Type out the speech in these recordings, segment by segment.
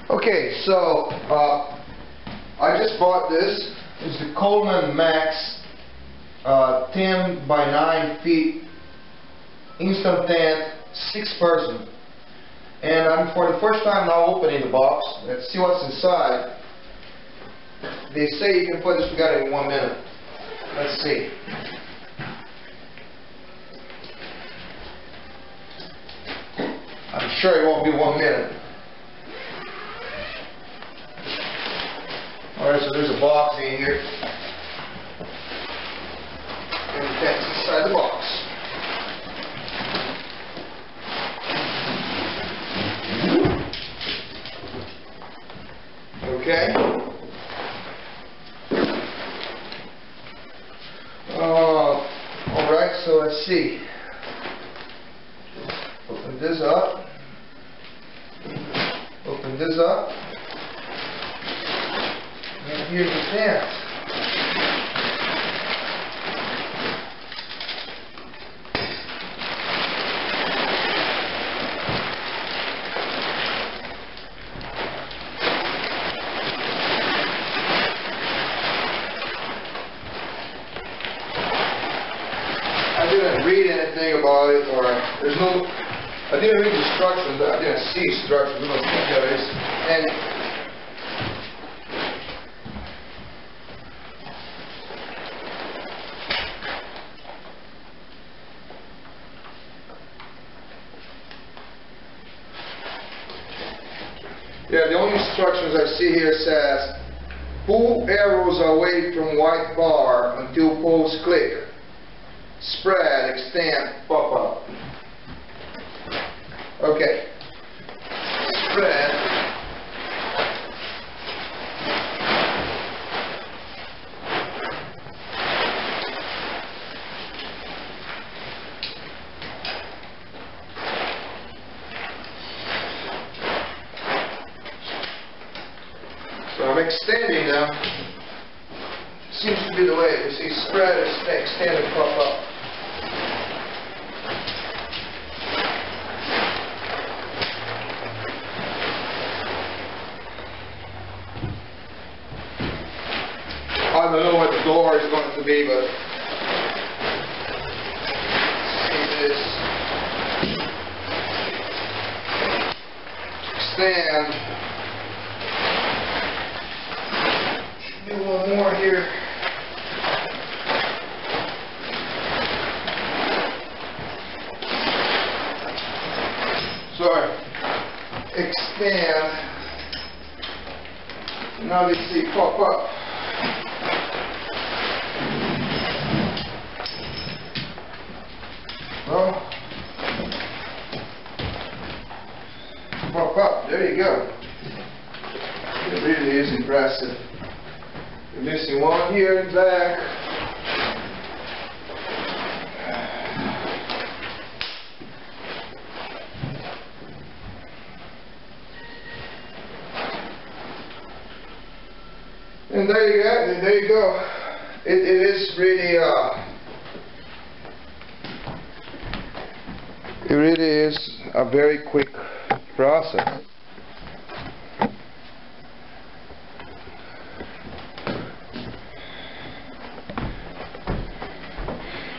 Okay, so I just bought this. It's the Coleman MAX 10 by 9 feet instant tent, 6-person. And I'm for the first time now opening the box. Let's see what's inside. They say you can put this together in 1 minute. Let's see. I'm sure it won't be 1 minute. Alright, so there's a box in here. And the tent's inside the box. Okay. Alright, so let's see. Open this up. Open this up. And here's the tent. I didn't read anything about it, or I didn't read the instructions, I didn't see instructions, I don't think there is any. Yeah, the only instructions I see here says, pull arrows away from white bar until poles click. Spread, extend, pop up. Okay. Spread. So I'm extending them. Seems to be the way. You see, spread, extend, and pop up. I don't know what the door is going to be, but see this. Extend. Should be one more here. Sorry. Extend. Now let's see, pop up. Well, pop up, there you go. It really is impressive. You're missing one here in the back. And there you go. It is really it really is a very quick process.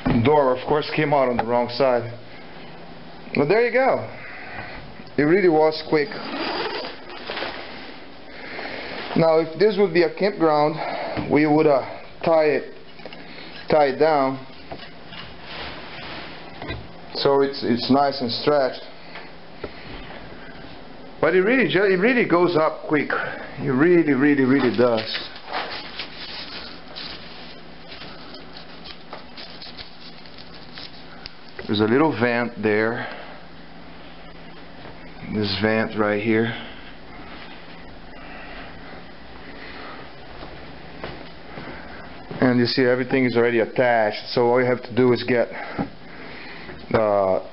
The door, of course, came out on the wrong side. But there you go. It really was quick. Now, if this would be a campground, we would tie it down. So it's nice and stretched, but it really goes up quick. It really does. There's a little vent there. This vent right here. And you see everything is already attached. So all you have to do is get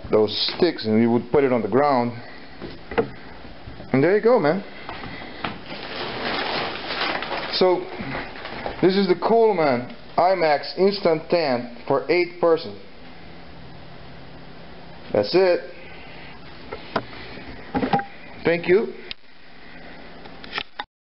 those sticks and you would put it on the ground, and there you go, man. So this is the Coleman MAX Instant Tent for 8-person. That's it. Thank you.